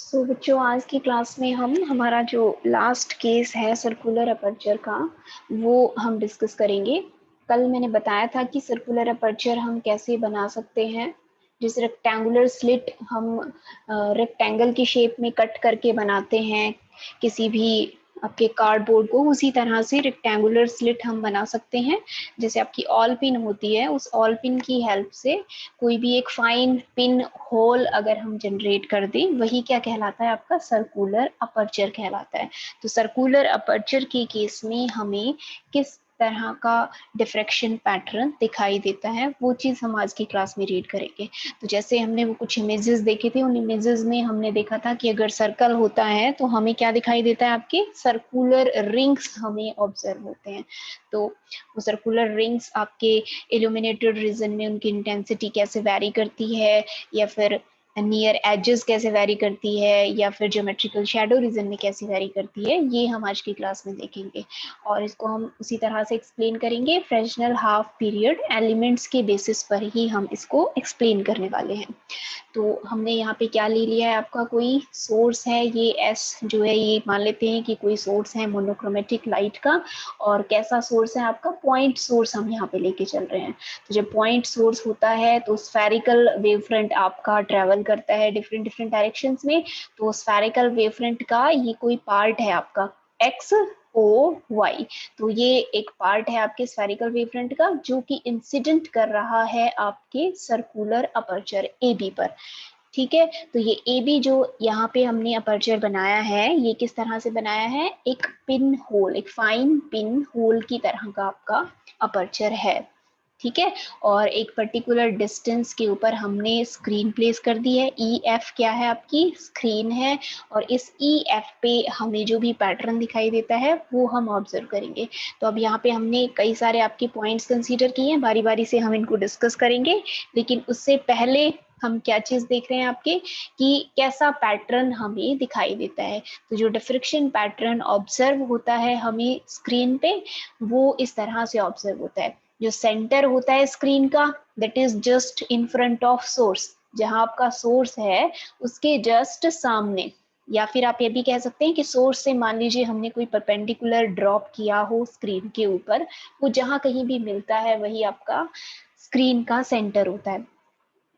सो बच्चों, आज की क्लास में हम हमारा जो लास्ट केस है सर्कुलर अपर्चर का वो हम डिस्कस करेंगे। कल मैंने बताया था कि सर्कुलर अपर्चर हम कैसे बना सकते हैं। जिस रेक्टेंगुलर स्लिट हम रेक्टेंगल की शेप में कट करके बनाते हैं किसी भी आपके कार्डबोर्ड को, उसी तरह से रेक्टेंगुलर स्लिट हम बना सकते हैं। जैसे आपकी ऑल पिन होती है, उस ऑल पिन की हेल्प से कोई भी एक फाइन पिन होल अगर हम जनरेट कर दें, वही क्या कहलाता है, आपका सर्कुलर अपर्चर कहलाता है। तो सर्कुलर अपर्चर के केस में हमें किस तरह का डिफ्रैक्शन पैटर्न दिखाई देता है, वो चीज हम आज की क्लास में रीड करेंगे। तो जैसे हमने वो कुछ इमेजेस देखे थे, उन इमेजेस में हमने देखा था कि अगर सर्कल होता है तो हमें क्या दिखाई देता है, आपके सर्कुलर रिंग्स हमें ऑब्जर्व होते हैं। तो वो सर्कुलर रिंग्स आपके इल्यूमिनेटेड रीजन में उनकी इंटेंसिटी कैसे वैरी करती है, या फिर नियर एजेस कैसे वैरी करती है, या फिर ज्योमेट्रिकल शैडो रीजन में कैसे वैरी करती है, ये हम आज की क्लास में देखेंगे। और इसको हम उसी तरह से एक्सप्लेन करेंगे फ्रेशनल हाफ पीरियड एलिमेंट्स के बेसिस पर ही हम इसको एक्सप्लेन करने वाले हैं। तो हमने यहाँ पे क्या ले लिया है, आपका कोई सोर्स है, ये एस जो है ये मान लेते हैं कि कोई सोर्स है मोनोक्रोमेटिक लाइट का। और कैसा सोर्स है, आपका पॉइंट सोर्स हम यहाँ पे लेके चल रहे हैं। तो जब पॉइंट सोर्स होता है तो स्फेरिकल वेव फ्रंट आपका ट्रेवल करता है डिफरेंट डिफरेंट डायरेक्शंस में। तो स्फेरिकल वेव फ्रंट का ये कोई पार्ट है आपका एक्स ओ वाई। तो ये एक पार्ट है आपके स्फेरिकल वेव फ्रंट का जो कि इंसिडेंट कर रहा है आपके सर्कुलर अपर्चर ए बी पर। ठीक है, तो ये ए बी जो यहाँ पे हमने अपर्चर बनाया है, ये किस तरह से बनाया है, एक पिन होल, एक फाइन पिन होल की तरह का आपका अपर्चर है। ठीक है, और एक पर्टिकुलर डिस्टेंस के ऊपर हमने स्क्रीन प्लेस कर दी है। ई एफ क्या है, आपकी स्क्रीन है। और इस ई एफ पे हमें जो भी पैटर्न दिखाई देता है वो हम ऑब्जर्व करेंगे। तो अब यहाँ पे हमने कई सारे आपके पॉइंट्स कंसीडर किए हैं, बारी बारी से हम इनको डिस्कस करेंगे। लेकिन उससे पहले हम क्या चीज देख रहे हैं आपके, कि कैसा पैटर्न हमें दिखाई देता है। तो जो डिफ्रैक्शन पैटर्न ऑब्जर्व होता है हमें स्क्रीन पे, वो इस तरह से ऑब्जर्व होता है। जो सेंटर होता है स्क्रीन का, that is just in front of source. जहां आपका सोर्स है उसके जस्ट सामने, या फिर आप ये भी कह सकते हैं कि सोर्स से मान लीजिए हमने कोई परपेंडिकुलर ड्रॉप किया हो स्क्रीन के ऊपर, वो जहां कहीं भी मिलता है वही आपका स्क्रीन का सेंटर होता है।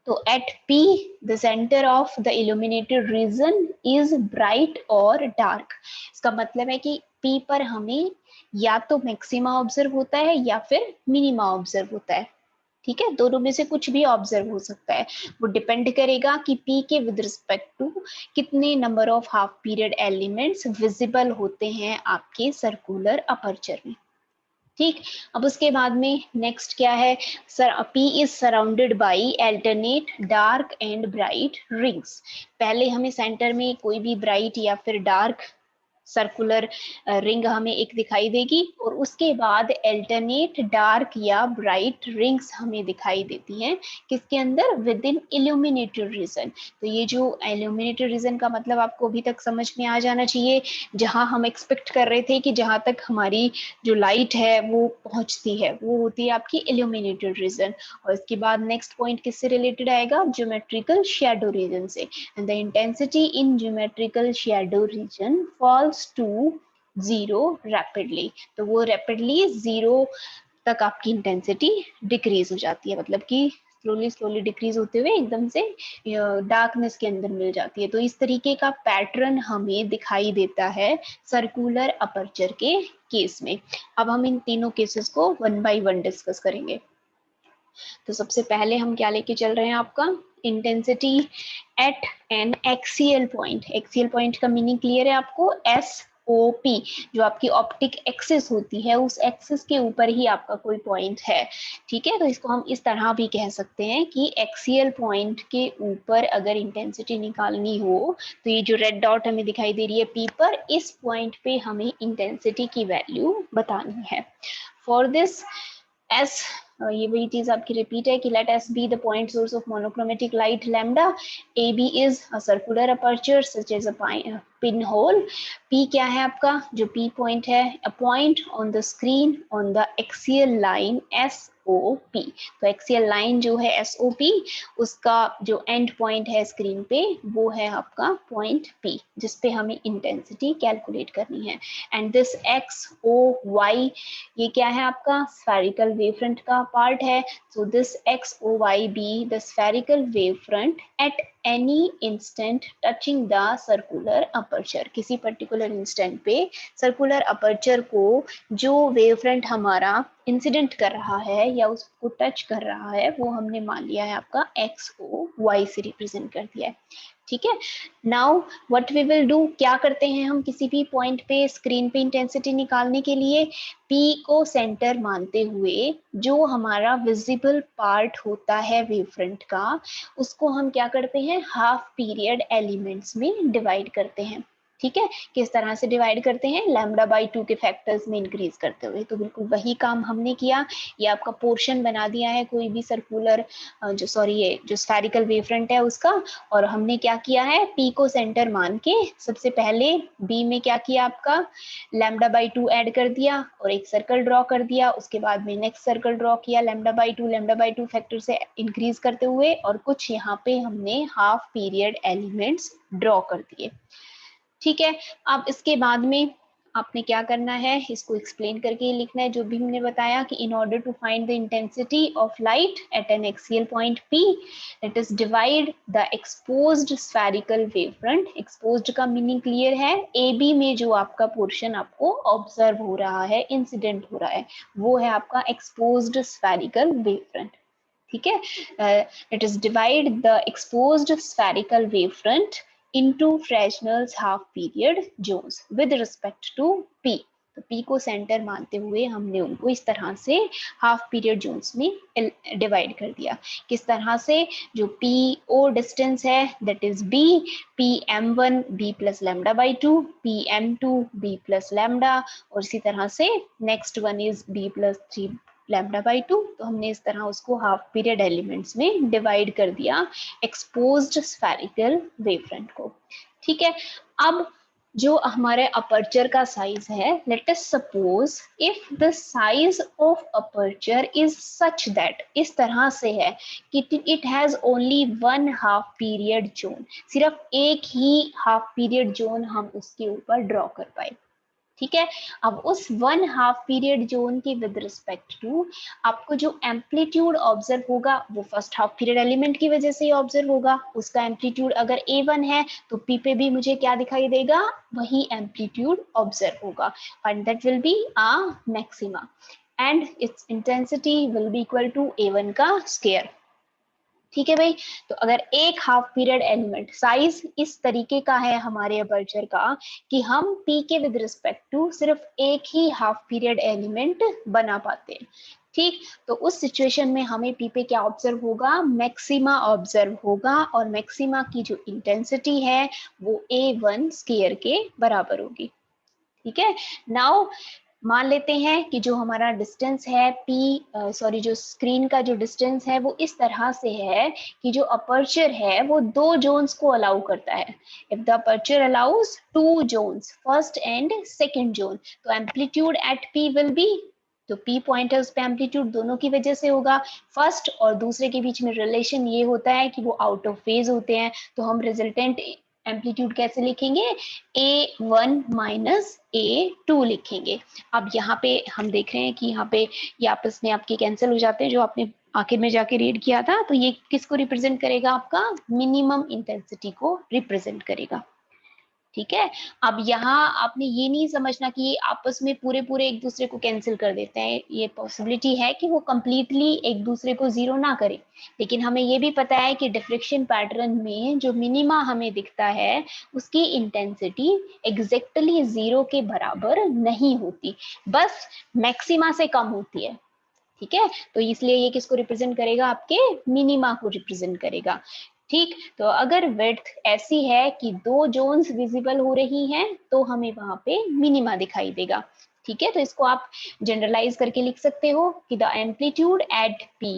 तो eight P the center of the illuminated region is bright और dark। इसका मतलब है कि P पर हमें या तो मैक्सिमा ऑब्जर्व होता है या फिर मिनिमा ऑब्जर्व होता है। ठीक है, दोनों में से कुछ भी ऑब्जर्व हो सकता है। वो डिपेंड करेगा कि P के विद रिस्पेक्ट टू कितने number of half period elements visible होते हैं आपके सर्कुलर अपर्चर में। ठीक, अब उसके बाद में नेक्स्ट क्या है, sir P is surrounded by alternate dark and bright rings. पहले हमें सेंटर में कोई भी ब्राइट या फिर डार्क सर्कुलर रिंग हमें एक दिखाई देगी, और उसके बाद अल्टरनेट डार्क या ब्राइट रिंग्स हमें दिखाई देती हैं। किसके अंदर, विद इन इल्यूमिनेटेड रीजन। तो ये जो इल्यूमिनेटेड रीजन का मतलब आपको अभी तक समझ में आ जाना चाहिए, जहां हम एक्सपेक्ट कर रहे थे कि जहां तक हमारी जो लाइट है वो पहुंचती है, वो होती है आपकी इल्यूमिनेटेड रीजन। और इसके बाद नेक्स्ट पॉइंट किससे रिलेटेड आएगा, ज्योमेट्रिकल शैडो रीजन से। And the intensity in geometrical shadow region falls to zero rapidly. तो वो रैपिडली जीरो तक आपकी इंटेंसिटी डिक्रीज हो जाती है, मतलब कि स्लोली स्लोली डिक्रीज होते हुए एकदम से डार्कनेस के अंदर मिल जाती है। तो इस तरीके का पैटर्न हमें दिखाई देता है सर्कुलर अपर्चर के केस में। अब हम इन तीनों केसेस को वन बाय वन डिस्कस करेंगे। तो सबसे पहले हम क्या लेके चल रहे हैं, आपका intensity at an axial point. Axial point का मीनिंग क्लियर है आपको, एस ओ पी, जो आपकी ऑप्टिक एक्सिस होती है, उस एक्सिस के ऊपर ही आपका कोई पॉइंट है। ठीक है, तो इसको हम इस तरह भी कह सकते हैं कि एक्सियल पॉइंट के ऊपर अगर इंटेंसिटी निकालनी हो, तो ये जो रेड डॉट हमें दिखाई दे रही है पी पर, इस पॉइंट पे हमें इंटेंसिटी की वैल्यू बतानी है। फॉर दिस एस, ये वही चीज आपकी रिपीट है कि let S be the point source of monochromatic light lambda, A B is a circular aperture such as a pin hole. P क्या है आपका, जो पी पॉइंट है, a point on the screen on the axial line S O P. तो axial line जो है S O P, उसका जो एंड पॉइंट है स्क्रीन पे वो है आपका पॉइंट पी, जिसपे हमें इंटेंसिटी कैलकुलेट करनी है। And this X O Y, ये क्या है आपका स्फेरिकल वेव फ्रंट का पार्ट है। So this X O Y be the spherical wave front at any instant touching the circular aperture. किसी पर्टिकुलर इंस्टेंट पे सर्कुलर अपर्चर को जो वेव फ्रंट हमारा इंसिडेंट कर रहा है या उसको टच कर रहा है, वो हमने मान लिया है आपका एक्स ओ वाई से रिप्रेजेंट कर दिया है। ठीक है, now what we will do, क्या करते हैं हम किसी भी पॉइंट पे स्क्रीन पे इंटेंसिटी निकालने के लिए, पी को सेंटर मानते हुए जो हमारा विजिबल पार्ट होता है वेव फ्रंट का, उसको हम क्या करते हैं, हाफ पीरियड एलिमेंट्स में डिवाइड करते हैं। ठीक है, किस तरह से डिवाइड करते हैं, लैम्डा बाई 2 के फैक्टर्स में इंक्रीज करते हुए। तो बिल्कुल वही काम हमने किया, ये आपका पोर्शन बना दिया है कोई भी सर्कुलर जो सॉरी ये जो स्फेरिकल वेव फ्रंट है उसका, और हमने क्या किया है, पी को सेंटर मान के सबसे पहले बी में क्या किया आपका, लैम्डा बाई 2 ऐड कर दिया और एक सर्कल ड्रॉ कर दिया। उसके बाद में नेक्स्ट सर्कल ड्रॉ किया लैम्डा बाई 2 फैक्टर से इंक्रीज करते हुए, और कुछ यहाँ पे हमने हाफ पीरियड एलिमेंट्स ड्रॉ कर दिए। ठीक है, अब इसके बाद में आपने क्या करना है, इसको एक्सप्लेन करके लिखना है जो भी हमने बताया कि in order to find the intensity of light at an axial point P, let us divide the exposed spherical wave front. Exposed का मीनिंग क्लियर है, ए बी में जो आपका पोर्शन आपको ऑब्जर्व हो रहा है, इंसिडेंट हो रहा है, वो है आपका एक्सपोज्ड स्फेरिकल वेव फ्रंट। ठीक है, late us divide the exposed spherical wave front into Fresnel's half period zones with respect to P। तो P को सेंटर मानते हुए हमने उनको इस तरह से हाफ पीरियड जोन्स में डिवाइड कर दिया। किस तरह से, जो P O डिस्टेंस है that is B, PM1 B plus lambda by 2, PM2 B plus lambda, और इसी तरह से next one is B plus 3 lambda by 2। तो हमने इस तरह उसको हाफ पीरियड एलिमेंट्स में डिवाइड कर दिया एक्सपोज्ड स्फेरिकल वेव फ्रंट को। ठीक है, अब जो हमारे अपर्चर का साइज है, late us suppose if the size of aperture is such that, इस तरह से है कि it has only one half period zone, सिर्फ एक ही हाफ पीरियड जोन हम उसके ऊपर ड्रॉ कर पाए। ठीक है, अब उस वन हाफ पीरियड जोन के विद रिस्पेक्ट टू आपको जो एम्पलीट्यूड ऑब्जर्व होगा वो फर्स्ट हाफ पीरियड एलिमेंट की वजह से ही ऑब्जर्व होगा। उसका एम्पलीट्यूड अगर A1 है तो P पे भी मुझे क्या दिखाई देगा, वही एम्पलीट्यूड ऑब्जर्व होगा, and that will be a maxima, and its intensity will be equal to A1 का स्क्वायर। ठीक है भाई, तो अगर एक हाफ पीरियड एलिमेंट साइज इस तरीके का है हमारे अपर्चर का कि हम P के विद रिस्पेक्ट टू सिर्फ एक ही हाफ पीरियड एलिमेंट बना पाते हैं, ठीक, तो उस सिचुएशन में हमें P पे क्या ऑब्जर्व होगा, मैक्सिमा ऑब्जर्व होगा, और मैक्सिमा की जो इंटेंसिटी है वो A1 स्क्वायर के बराबर होगी। ठीक है, नाउ मान लेते हैं कि जो हमारा डिस्टेंस है जो स्क्रीन का जो डिस्टेंस है वो इस तरह से है कि जो अपर्चर है वो दो जोन्स को अलाउ करता है। If the aperture allows two zones, first and second zone, तो amplitude at P will be, तो P पॉइंट है उस पे एम्पलीट्यूड दोनों की वजह से होगा। फर्स्ट और दूसरे के बीच में रिलेशन ये होता है कि वो आउट ऑफ फेज होते हैं, तो हम रिजल्टेंट एम्पलीट्यूड कैसे लिखेंगे, A1 माइनस A2 लिखेंगे। अब यहाँ पे हम देख रहे हैं कि यहाँ पे ये आपस में आपके कैंसिल हो जाते हैं, जो आपने आखिर में जाके रीड किया था, तो ये किसको रिप्रेजेंट करेगा, आपका मिनिमम इंटेंसिटी को रिप्रेजेंट करेगा। ठीक है, अब यहाँ आपने ये नहीं समझना कि ये आपस में पूरे पूरे एक दूसरे को कैंसिल कर देते हैं, ये पॉसिबिलिटी है कि वो कंप्लीटली एक दूसरे को जीरो ना करे, लेकिन हमें ये भी पता है कि डिफ्रेक्शन पैटर्न में जो मिनिमा हमें दिखता है उसकी इंटेंसिटी एग्जैक्टली जीरो के बराबर नहीं होती, बस मैक्सिमा से कम होती है। ठीक है, तो इसलिए ये किसको रिप्रेजेंट करेगा, आपके मिनिमा को रिप्रेजेंट करेगा। ठीक, तो अगर विड्थ ऐसी है कि दो जोन्स विजिबल हो रही हैं तो हमें वहां पे मिनिमा दिखाई देगा। ठीक है, तो इसको आप जनरलाइज करके लिख सकते हो कि the amplitude at P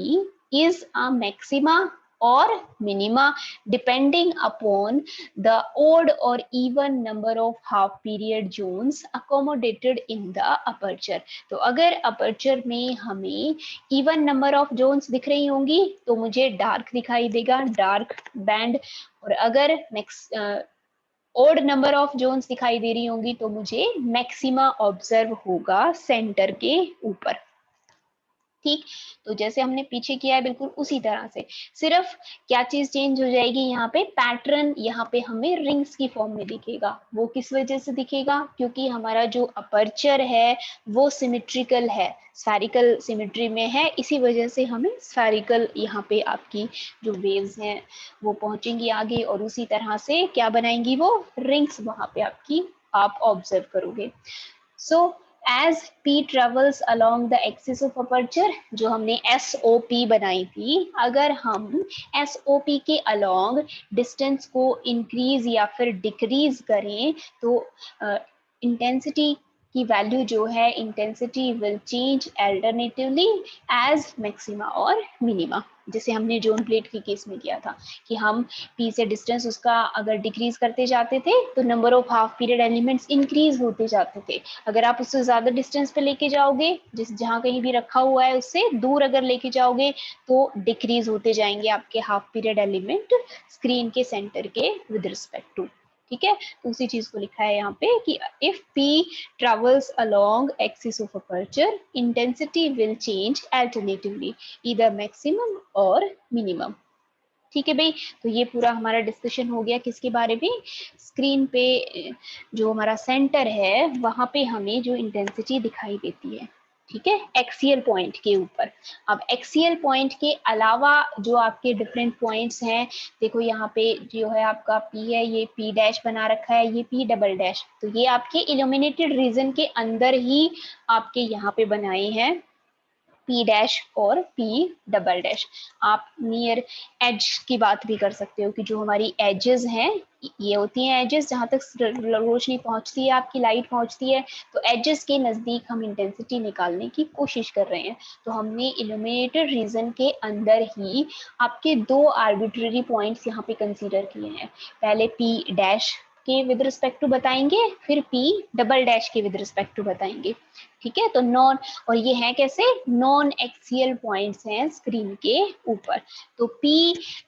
is a maxima or minima depending upon the odd or even number of half period zones accommodated in the aperture। तो अगर अपर्चर में हमें इवन नंबर ऑफ जोन्स दिख रही होंगी तो मुझे डार्क दिखाई देगा, डार्क बैंड, और अगर ओड नंबर ऑफ जोन्स दिखाई दे रही होंगी तो मुझे मैक्सिमा ऑब्जर्व होगा सेंटर के ऊपर। ठीक, तो जैसे हमने पीछे किया है बिल्कुल उसी तरह से, सिर्फ क्या चीज चेंज हो जाएगी, यहाँ पे पैटर्न यहाँ पे हमें रिंग्स की फॉर्म में दिखेगा। वो किस वजह से दिखेगा, क्योंकि हमारा जो अपर्चर है वो सिमेट्रिकल है, स्फेरिकल सिमेट्री में है, इसी वजह से हमें स्फेरिकल यहाँ पे आपकी जो वेव्स हैं वो पहुंचेंगी आगे और उसी तरह से क्या बनाएंगी, वो रिंग्स वहां पे आपकी आप ऑब्जर्व करोगे। सो as P travels along the axis of aperture, जो हमने SOP बनाई थी, अगर हम SOP के along distance को increase या फिर decrease करें तो intensity की वैल्यू जो है, intensity will change alternatively as maxima और मिनिमा। जैसे हमने जोन प्लेट के केस में किया था कि हम P से डिस्टेंस उसका अगर डिक्रीज करते जाते थे तो number of half period elements increase होते जाते थे। अगर आप उससे ज्यादा डिस्टेंस पे लेके जाओगे, जिस जहाँ कहीं भी रखा हुआ है उससे दूर अगर लेके जाओगे तो डिक्रीज होते जाएंगे आपके हाफ पीरियड एलिमेंट स्क्रीन के सेंटर के विद रिस्पेक्ट टू। ठीक है, तो उसी चीज को लिखा है यहाँ पे कि if P travels along axis of aperture, intensity will change alternatively, either maximum और minimum। ठीक है भाई, तो ये पूरा हमारा डिस्कशन हो गया किसके बारे में, स्क्रीन पे जो हमारा सेंटर है वहां पे हमें जो इंटेंसिटी दिखाई देती है, ठीक है, एक्सियल पॉइंट के ऊपर। अब एक्सियल पॉइंट के अलावा जो आपके डिफरेंट पॉइंट्स हैं, देखो यहाँ पे जो है आपका P है, ये P डैश बना रखा है, ये P डबल डैश, तो ये आपके इल्यूमिनेटेड रीजन के अंदर ही आपके यहाँ पे बनाए हैं P डैश और P डबल डैश। आप नियर एज की बात भी कर सकते हो कि जो हमारी एजेस हैं, ये होती हैं एजेस जहां तक रोशनी पहुंचती है, आपकी लाइट पहुंचती है, तो एजेस के नजदीक हम इंटेंसिटी निकालने की कोशिश कर रहे हैं। तो हमने इल्यूमिनेटेड रीजन के अंदर ही आपके दो आर्बिट्ररी पॉइंट्स यहाँ पे कंसीडर किए हैं। पहले P डैश के विद रिस्पेक्ट टू बताएंगे, फिर P डबल डैश के विद रिस्पेक्ट टू बताएंगे। ठीक है, तो नॉन, और ये है कैसे, नॉन एक्सियल पॉइंट्स हैं स्क्रीन के ऊपर। तो P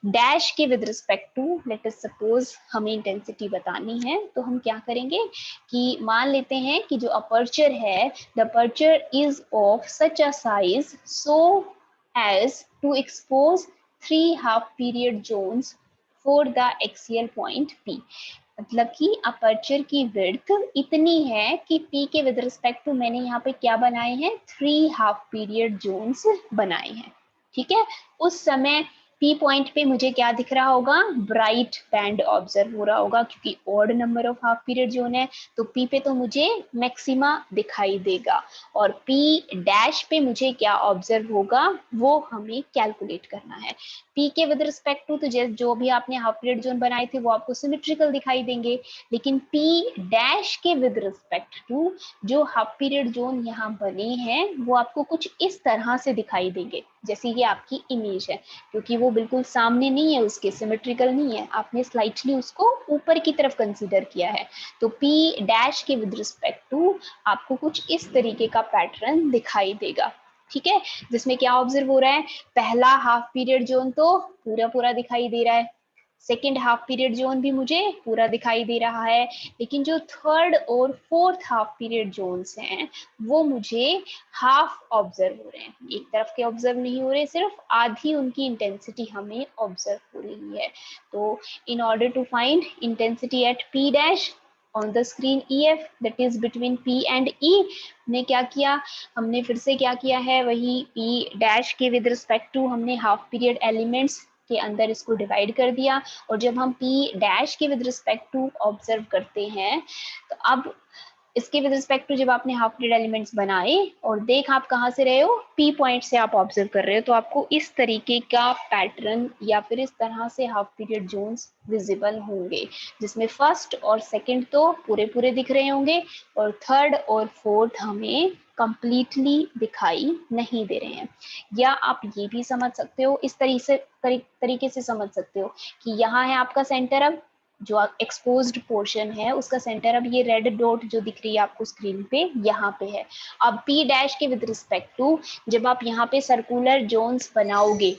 डैश के with respect to let us suppose हमें इंटेंसिटी बतानी है, तो हम क्या करेंगे कि मान लेते हैं कि जो अपर्चर है, the aperture is of such a size so as to expose 3 half period zones for the axial point P। मतलब कि अपर्चर की विड्थ इतनी है कि P के विद रिस्पेक्ट टू मैंने यहाँ पे क्या बनाए हैं, 3 हाफ पीरियड जोन्स बनाए हैं। ठीक है, उस समय P पॉइंट पे मुझे क्या दिख रहा होगा, ब्राइट बैंड ऑब्जर्व हो रहा होगा, क्योंकि odd number of half period zone है तो P पे तो मुझे मैक्सिमा दिखाई देगा, और P डैश पे मुझे क्या ऑब्जर्व होगा वो हमें कैलकुलेट करना है। P के विद रिस्पेक्ट टू तो जो भी आपने हाफ पीरियड जोन बनाए थे वो आपको सिमेट्रिकल दिखाई देंगे, लेकिन P डैश के विद रिस्पेक्ट टू जो हाफ पीरियड जोन यहाँ बने हैं वो आपको कुछ इस तरह से दिखाई देंगे, जैसे ये आपकी इमेज है, क्योंकि वो बिल्कुल सामने नहीं है, उसके सिमेट्रिकल नहीं है, आपने स्लाइटली उसको ऊपर की तरफ कंसीडर किया है। तो P डैश के विद रिस्पेक्ट टू आपको कुछ इस तरीके का पैटर्न दिखाई देगा। ठीक है, जिसमें क्या ऑब्जर्व हो रहा है, पहला हाफ पीरियड जोन तो पूरा पूरा दिखाई दे रहा है, सेकेंड हाफ पीरियड जोन भी मुझे पूरा दिखाई दे रहा है, लेकिन जो थर्ड और फोर्थ हाफ पीरियड जोन्स हैं वो मुझे हाफ ऑब्जर्व हो रहे हैं, एक तरफ के ऑब्जर्व नहीं हो रहे, सिर्फ आधी उनकी इंटेंसिटी हमें ऑब्जर्व हो रही है। तो in order to find intensity at P dash on the screen EF that is between P and E, हमने क्या किया, हमने फिर से क्या किया है, वही P डैश के विद रिस्पेक्ट टू हमने हाफ पीरियड एलिमेंट्स के अंदर इसको डिवाइड कर दिया, और जब हम P डैश के विद रिस्पेक्ट टू ऑब्जर्व करते हैं तो अब इसके विद रिस्पेक्ट टू जब आपने हाफ पीरियड एलिमेंट्स बनाए और देख आप कहाँ से रहे हो, पी पॉइंट से आप ऑब्जर्व कर रहे हो, तो आपको इस तरीके का पैटर्न या फिर इस तरह से हाफ पीरियड जोन्स विजिबल होंगे, जिसमें फर्स्ट और सेकंड तो पूरे पूरे दिख रहे होंगे और थर्ड और फोर्थ हमें कंप्लीटली दिखाई नहीं दे रहे हैं। या आप ये भी समझ सकते हो, इस तरीके से समझ सकते हो कि यहाँ है आपका सेंटर, अब जो एक्सपोज्ड पोर्शन है उसका सेंटर, अब ये रेड डॉट जो दिख रही है आपको स्क्रीन पे यहाँ पे है। अब पी डैश के विद रिस्पेक्ट टू जब आप यहाँ पे सर्कुलर जोन्स बनाओगे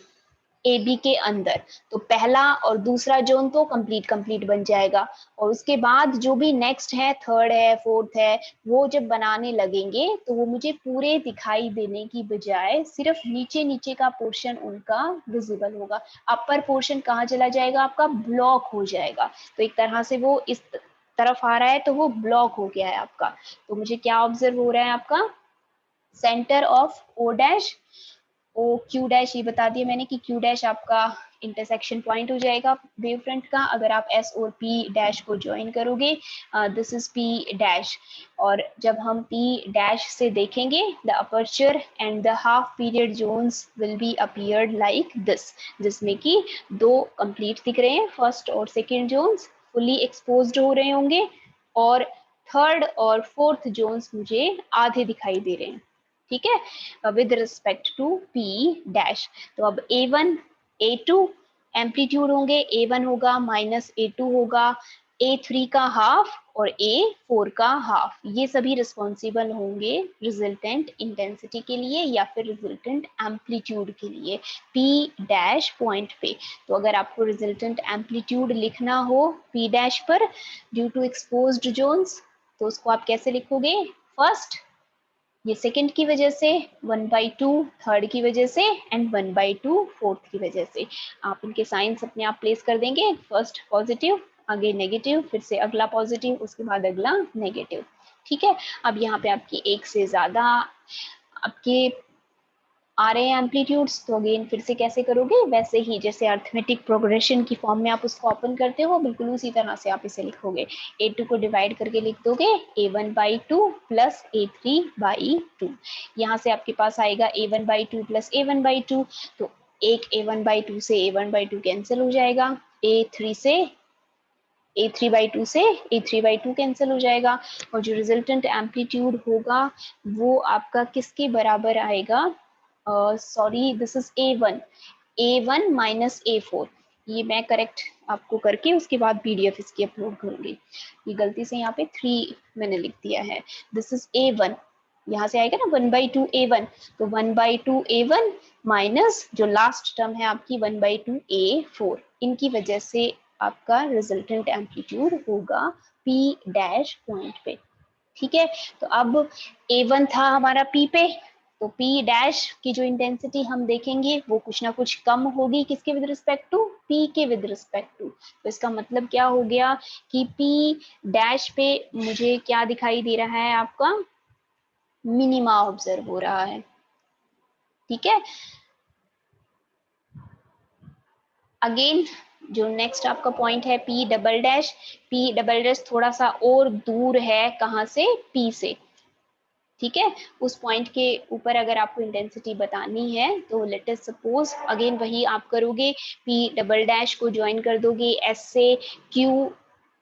ए बी के अंदर, तो पहला और दूसरा जोन तो कंप्लीट बन जाएगा, और उसके बाद जो भी नेक्स्ट है, थर्ड है, फोर्थ है, वो जब बनाने लगेंगे तो वो मुझे पूरे दिखाई देने की बजाय सिर्फ नीचे नीचे का पोर्शन उनका विजिबल होगा। अपर पोर्शन कहाँ चला जाएगा, आपका ब्लॉक हो जाएगा। तो एक तरह से वो इस तरफ आ रहा है तो वो ब्लॉक हो गया है आपका। तो मुझे क्या ऑब्जर्व हो रहा है, आपका centre of O dash, O Q dash ये बता दिया मैंने कि क्यू डैश आपका इंटरसेक्शन पॉइंट हो जाएगा वेव फ्रंट का। अगर आप एस और पी डैश को ज्वाइन करोगे, दिस इज पी डैश, और जब हम पी डैश से देखेंगे the aperture and the half period zones will be appeared like this, जिसमें कि दो कंप्लीट दिख रहे हैं, फर्स्ट और सेकेंड जोन्स फुली एक्सपोज्ड हो रहे होंगे, और थर्ड और फोर्थ जोन्स मुझे आधे दिखाई दे रहे हैं। ठीक है, with respect to P dash. तो अब A1 A2 एम्पलीट्यूड होंगे, A1 होगा माइनस A2 होगा, A3 का हाफ और A4 का हाफ, ये सभी रिस्पॉन्सिबल होंगे रिजल्टेंट इंटेंसिटी के लिए या फिर रिजल्टेंट एम्पलीट्यूड के लिए P डैश पॉइंट पे। तो अगर आपको रिजल्टेंट एम्पलीट्यूड लिखना हो P डैश पर ड्यू टू एक्सपोज्ड जोन्स, तो उसको आप कैसे लिखोगे, फर्स्ट ये सेकंड की वजह से 1/2, थर्ड की वजह से एंड 1/2 फोर्थ की वजह से। आप इनके साइंस अपने आप प्लेस कर देंगे, फर्स्ट पॉजिटिव, आगे नेगेटिव, फिर से अगला पॉजिटिव, उसके बाद अगला नेगेटिव। ठीक है, अब यहाँ पे आपकी एक से ज्यादा आपके आ रहे हैं एम्पलीट्यूड्स, तो अगेन फिर से कैसे करोगे, वैसे ही जैसे अर्थमेटिक प्रोग्रेशन की फॉर्म में आप उसको ओपन करते हो, बिल्कुल उसी तरह से आप इसे लिखोगे। A2 को डिवाइड करके लिख दोगे A1/2 प्लस A3/2। यहाँ से आपके पास आएगा A1/2 प्लस A1/2, तो एक A1/2 से A1/2 कैंसिल हो जाएगा, A3/2 से A3/2 कैंसिल हो जाएगा, और जो रिजल्टेंट एम्पलीट्यूड होगा वो आपका किसके बराबर आएगा, sorry this is A1 minus A4। ये मैं करेक्ट आपको करके उसके बाद PDF इसकी अपलोड करूंगी, ये गलती से यहाँ पे 3 मैंने लिख दिया है, दिस इज A1, यहाँ से आएगा ना 1/2 A1, तो 1/2 A1 माइनस जो लास्ट टर्म है आपकी 1/2 A4, इनकी वजह से आपका रिजल्टेंट एम्पलीट्यूड होगा P डैश पॉइंट पे। ठीक है, तो अब A1 था हमारा P पे, तो P डैश की जो इंटेंसिटी हम देखेंगे वो कुछ ना कुछ कम होगी, किसके विद रिस्पेक्ट टू, P के विद रिस्पेक्ट टू। तो इसका मतलब क्या हो गया कि P डैश पे मुझे क्या दिखाई दे रहा है, आपका मिनिमा ऑब्जर्व हो रहा है। ठीक है, अगेन जो नेक्स्ट आपका पॉइंट है P double dash, P double dash थोड़ा सा और दूर है कहाँ से, P से। ठीक है, उस पॉइंट के ऊपर अगर आपको इंटेंसिटी बतानी है तो लेट अस सपोज अगेन वही आप करोगे, P डबल डैश को ज्वाइन कर दोगे S से, Q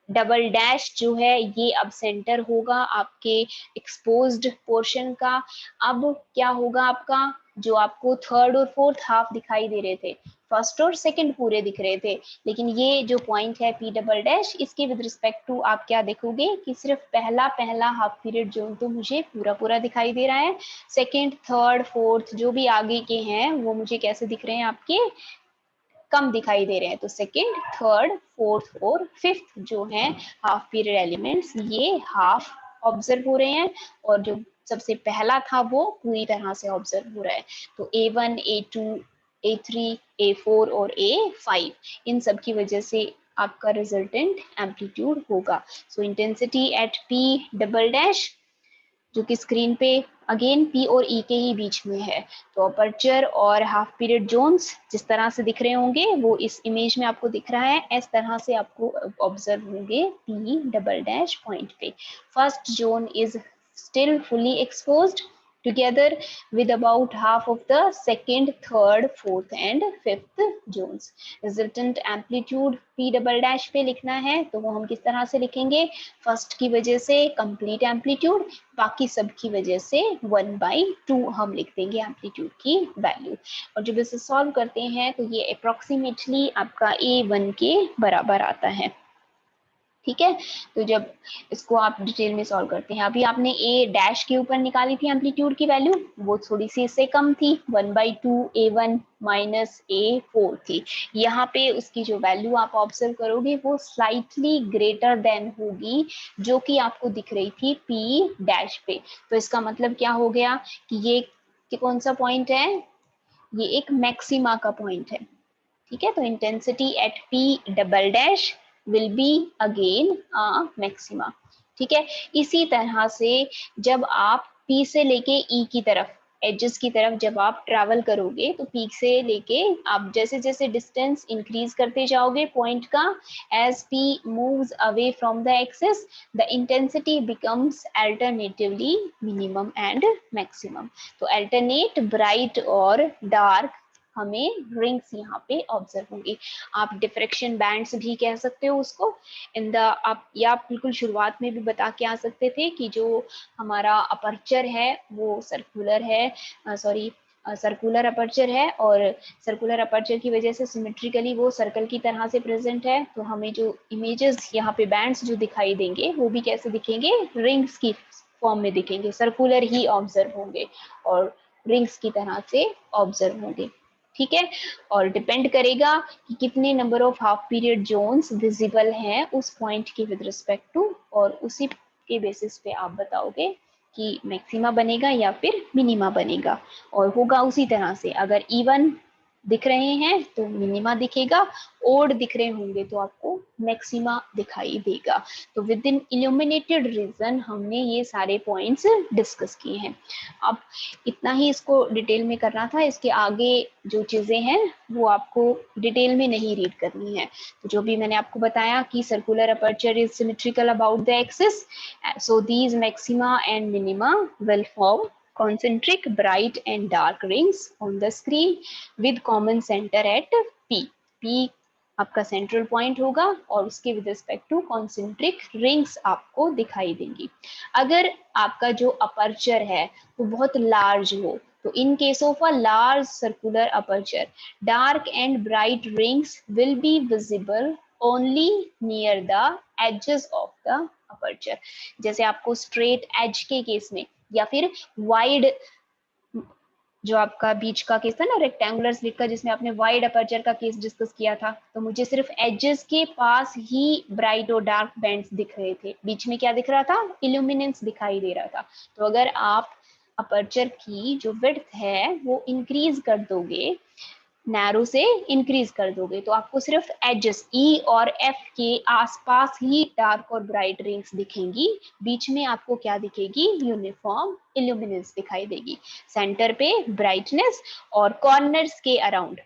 डबल डैश जो है ये अब सेंटर होगा आपके एक्सपोज्ड पोर्शन का। अब क्या होगा आपका, जो आपको थर्ड और फोर्थ हाफ दिखाई दे रहे थे, फर्स्ट और सेकंड पूरे दिख रहे थे, लेकिन ये जो पॉइंट है P डबल डैश, इसके विद रिस्पेक्ट टू आप क्या देखोगे कि सिर्फ पहला हाफ पीरियड जोन तो मुझे पूरा दिखाई दे रहा है, सेकंड, थर्ड, फोर्थ जो भी आगे के हैं वो मुझे कैसे दिख रहे हैं, आपके कम दिखाई दे रहे हैं। तो सेकेंड, थर्ड, फोर्थ और फिफ्थ जो है हाफ पीरियड एलिमेंट्स, ये हाफ ऑब्जर्व हो रहे हैं, और जो सबसे पहला था वो पूरी तरह से ऑब्जर्व हो रहा है। तो A1, A2, A3, A4 और A5, इन सब की वजह से आपका रिजल्टेंट एम्पलीट्यूड होगा। सो intensity at P double dash जो कि स्क्रीन पे अगेन P और E के ही बीच में है। तो अपर्चर और हाफ पीरियड जोन्स जिस तरह से दिख रहे होंगे वो इस इमेज में आपको दिख रहा है, इस तरह से आपको ऑब्जर्व होंगे P डबल डैश पॉइंट पे। First zone is still fully exposed together with about half of the second, third, fourth and fifth zones. Resultant amplitude P double dash पे लिखना है तो वो हम किस तरह से लिखेंगे, फर्स्ट की वजह से कंप्लीट एम्पलीट्यूड, बाकी सब की वजह से 1/2 हम लिख देंगे एम्पलीट्यूड की वैल्यू। और जब इसे सॉल्व करते हैं तो ये अप्रोक्सीमेटली आपका A1 के बराबर आता है। ठीक है, तो जब इसको आप डिटेल में सॉल्व करते हैं, अभी आपने ए डैश के ऊपर निकाली थी एम्पलीट्यूड की वैल्यू, वो थोड़ी सी इससे कम थी, 1/2 A1 माइनस A4 थी। यहाँ पे उसकी जो वैल्यू आप ऑब्जर्व करोगे वो स्लाइटली ग्रेटर देन होगी जो कि आपको दिख रही थी P डैश पे। तो इसका मतलब क्या हो गया कि ये कि कौन सा पॉइंट है, ये एक मैक्सिमा का पॉइंट है। ठीक है, तो intensity at P double dash will be again maxima. ठीक है, इसी तरह से जब आप P से लेके E की तरफ, एजेस की तरफ जब आप ट्रैवल करोगे तो पीक से लेके आप जैसे जैसे डिस्टेंस इंक्रीज करते जाओगे पॉइंट का, as P moves away from the axis the intensity becomes alternatively minimum and maximum. तो अल्टरनेट ब्राइट और डार्क हमें रिंग्स यहाँ पे ऑब्जर्व होंगी। आप डिफ्रेक्शन बैंड्स भी कह सकते हो उसको इन द आप, या आप बिल्कुल शुरुआत में भी बता के आ सकते थे कि जो हमारा अपर्चर है वो सर्कुलर है, सॉरी सर्कुलर अपर्चर है, और सर्कुलर अपर्चर की वजह से सिमेट्रिकली वो सर्कल की तरह से प्रेजेंट है। तो हमें जो इमेजेस यहाँ पे बैंड्स जो दिखाई देंगे वो भी कैसे दिखेंगे, रिंग्स की फॉर्म में दिखेंगे, सर्कुलर ही ऑब्जर्व होंगे और रिंग्स की तरह से ऑब्जर्व होंगे। ठीक है, और डिपेंड करेगा कि कितने number of half period zones visible हैं उस पॉइंट के विद रिस्पेक्ट टू, और उसी के बेसिस पे आप बताओगे कि मैक्सिमा बनेगा या फिर मिनिमा बनेगा। और होगा उसी तरह से, अगर इवन दिख रहे हैं तो मिनिमा दिखेगा, ओड दिख रहे होंगे तो आपको मैक्सिमा दिखाई देगा। तो विद इन इल्यूमिनेटेड रीजन हमने ये सारे पॉइंट्स डिस्कस किए हैं। अब इतना ही इसको डिटेल में करना था, इसके आगे जो चीजें हैं वो आपको डिटेल में नहीं रीड करनी है। तो जो भी मैंने आपको बताया कि circular aperture is symmetrical about the axis, so these maxima and minima will form concentric bright and dark rings on the screen with common center at P. P आपका सेंट्रल पॉइंट होगा और उसके with respect to concentric rings आपको दिखाई देंगी। अगर आपका जो अपर्चर है वो बहुत लार्ज हो तो in case of a large circular aperture dark and bright rings will be visible only near the edges of the aperture. जैसे आपको स्ट्रेट एज के केस में या फिर वाइड जो आपका बीच का केस था ना रेक्टेंगुलर स्लिट का, जिसमें आपने वाइड अपर्चर का केस डिस्कस किया था, तो मुझे सिर्फ एजेस के पास ही ब्राइट और डार्क बैंड्स दिख रहे थे, बीच में क्या दिख रहा था, इल्यूमिनेंस दिखाई दे रहा था। तो अगर आप अपर्चर की जो विड्थ है वो इंक्रीज कर दोगे, नैरो से इंक्रीज कर दोगे, तो आपको सिर्फ एजेस ई और एफ के आसपास ही डार्क और ब्राइट रिंग्स दिखेंगी, बीच में आपको क्या दिखेगी, यूनिफॉर्म इल्यूमिनेंस दिखाई देगी। सेंटर पे ब्राइटनेस और कॉर्नर्स के अराउंड,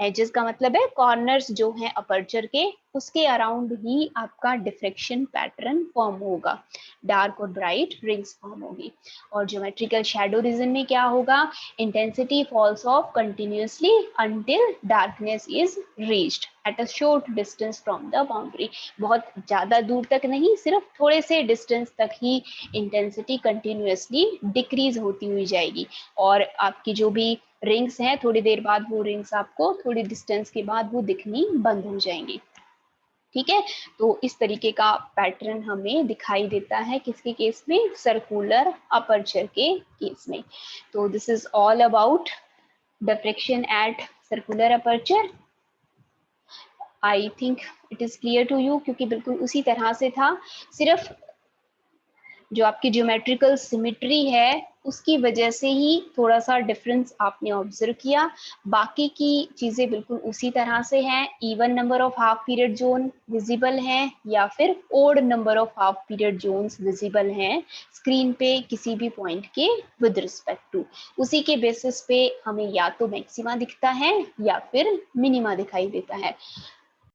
एजेस का मतलब है कॉर्नर्स जो हैं अपर्चर के, उसके अराउंड ही आपका डिफ्रेक्शन पैटर्न फॉर्म होगा, डार्क और ब्राइट रिंग्स फॉर्म होगी। और ज्योमेट्रिकल शैडो रीजन में क्या होगा, intensity falls off continuously until darkness is reached at a short distance from the boundary. बहुत ज्यादा दूर तक नहीं, सिर्फ थोड़े से डिस्टेंस तक ही इंटेंसिटी कंटिन्यूअसली डिक्रीज होती हुई जाएगी, और आपकी जो भी रिंग्स हैं थोड़ी देर बाद वो रिंग्स आपको थोड़ी डिस्टेंस के बाद वो दिखनी बंद हो जाएंगी। ठीक है, तो इस तरीके का पैटर्न हमें दिखाई देता है किसके केस में, सर्कुलर अपर्चर के केस में। तो this is all about diffraction at circular aperture. I think it is clear to you, क्योंकि बिल्कुल उसी तरह से था, सिर्फ जो आपकी ज्योमेट्रिकल सिमेट्री है उसकी वजह से ही थोड़ा सा डिफरेंस आपने ऑब्जर्व किया। बाकी की चीजें बिल्कुल उसी तरह से हैं। Even number of half period zone visible हैं या फिर odd number of half period zones visible हैं स्क्रीन पे किसी भी पॉइंट के विद रिस्पेक्ट टू। उसी के बेसिस पे हमें या तो मैक्सिमा दिखता है या फिर मिनिमा दिखाई देता है।